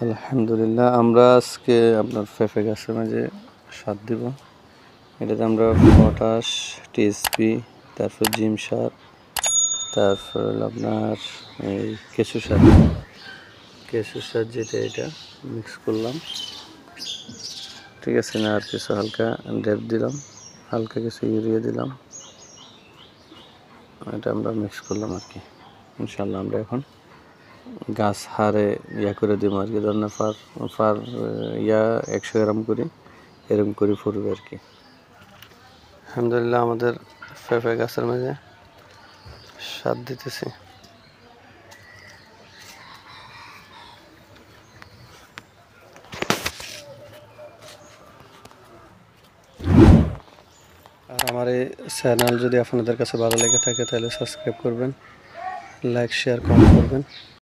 আলহামদুলিল্লাহ, আমরা আজকে আপনার পেঁপে গাছের মাঝে সার দিব। এটাতে আমরা পটাশ, টিএসপি, তারপর জিম সার, তারপর আপনার এই কেঁচু সার যেটা এটা মিক্স করলাম। ঠিক আছে না, আর কিছু হালকা ড্যাপ দিলাম, হালকা কিছু ইউরিয়া দিলাম। এটা আমরা মিক্স করলাম আর কি। ইনশাল্লাহ আমরা এখন গাছ হারে করে দিব আর কি। ধরেন ফার 100 গ্রাম করে এরকম করে ফুটবে আর কি। আলহামদুলিল্লাহ, আমাদের পেঁপে গাছের মাঝে সার দিতেছি। আর আমার এই চ্যানেল যদি আপনাদের কাছে ভালো লেগে থাকে তাহলে সাবস্ক্রাইব করবেন, লাইক শেয়ার কমেন্ট করবেন।